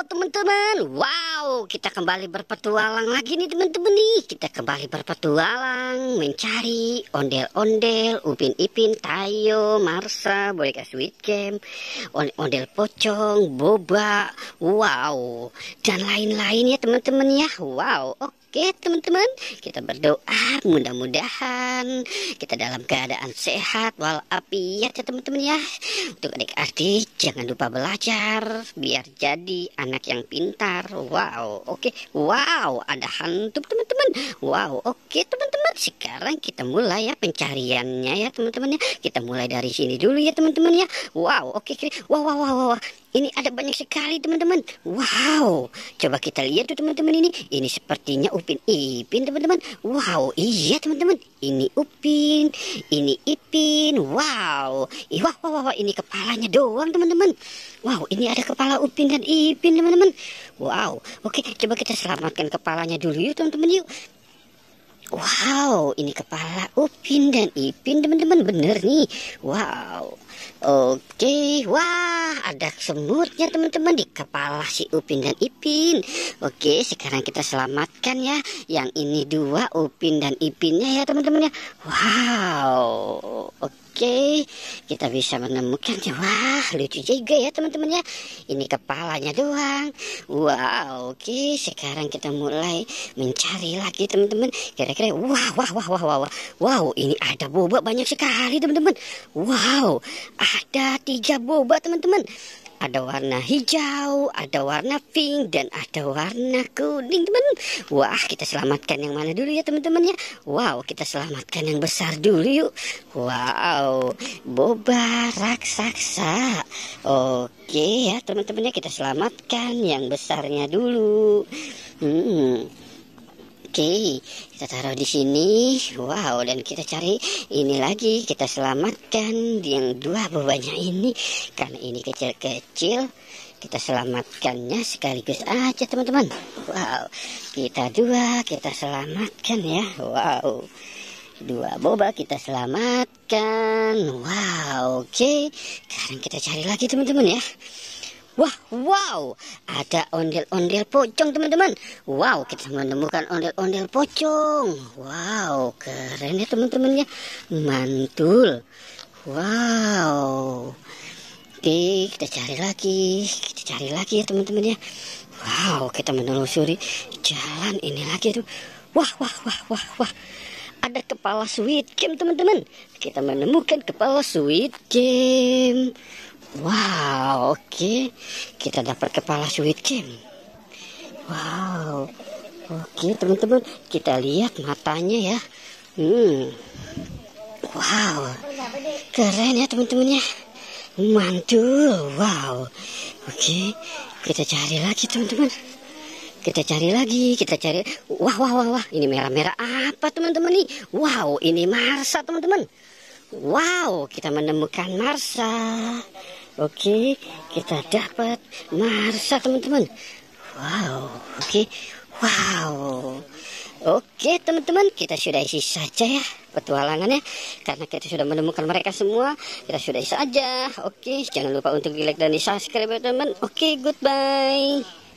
Halo teman-teman, wow, kita kembali berpetualang lagi nih teman-teman nih. Kita kembali berpetualang mencari ondel-ondel, Upin Ipin, Tayo, Marsa, boneka Squid Game, ondel pocong, boba, wow, dan lain-lain ya teman-teman ya. Wow, oke teman-teman, kita berdoa mudah-mudahan kita dalam keadaan sehat walafiat ya teman-teman ya. Untuk adik-adik jangan lupa belajar biar jadi anak yang pintar. Wow, oke. Wow, ada hantu teman-teman. Wow, oke teman-teman. Sekarang kita mulai ya pencariannya ya teman-teman ya. Kita mulai dari sini dulu ya teman-teman ya. Wow, oke. Wow, wow, wow, wow. Ini ada banyak sekali teman-teman. Wow, coba kita lihat tuh teman-teman ini. Ini sepertinya Upin Ipin teman-teman. Wow, iya teman-teman. Ini Upin, ini Ipin. Wow, wah, wah, wah, ini kepalanya doang teman-teman. Wow, ini ada kepala Upin dan Ipin teman-teman. Wow, oke, coba kita selamatkan kepalanya dulu yuk teman-teman yuk. Wow, ini kepala Upin dan Ipin teman-teman, bener nih. Wow, oke, wah ada semutnya teman-teman di kepala si Upin dan Ipin. Oke, sekarang kita selamatkan ya. Yang ini dua Upin dan Ipinnya ya teman-teman ya. Wow, oke, kita bisa menemukannya. Wah, lucu juga ya teman-teman ya. Ini kepalanya doang. Wow, oke, sekarang kita mulai mencari lagi teman-teman. Kira-kira wow, ini ada boba banyak sekali teman-teman. Wow, ada 3 boba teman-teman. Ada warna hijau, ada warna pink, dan ada warna kuning teman. Wah, kita selamatkan yang mana dulu ya teman-teman ya. Wow, kita selamatkan yang besar dulu yuk. Wow, boba raksasa. Oke ya teman-teman ya, kita selamatkan yang besarnya dulu. Oke, kita taruh di sini. Wow, dan kita cari ini lagi. Kita selamatkan yang 2 bobanya ini. Karena ini kecil-kecil, kita selamatkannya sekaligus aja teman-teman. Wow, kita 2, kita selamatkan ya. Wow, 2 boba kita selamatkan. Wow, oke. Sekarang kita cari lagi teman-teman ya. Wow, ada ondel-ondel pocong teman-teman. Wow, kita menemukan ondel-ondel pocong. Wow, keren ya teman-teman ya. Mantul. Wow. Oke, kita cari lagi ya teman-teman ya. Wow, kita menelusuri jalan ini lagi tuh. Wah. Ada kepala Squid Game teman-teman. Kita menemukan kepala Squid Game. Wow, oke. Kita dapat kepala Squid Game. Wow. Oke, teman-teman, kita lihat matanya ya. Wow. Keren ya, teman-teman ya. Mantul. Wow. Oke, kita cari lagi, teman-teman. Kita cari. Wah. Ini merah-merah apa, teman-teman nih? Wow, ini Marsa, teman-teman. Wow, kita menemukan Marsa. Oke, kita dapat Marsa teman-teman. Wow, oke. Wow. Oke teman-teman, kita sudahi saja ya petualangannya. Karena kita sudah menemukan mereka semua, kita sudahi saja. Oke, jangan lupa untuk di like dan di subscribe ya teman-teman. Oke, goodbye.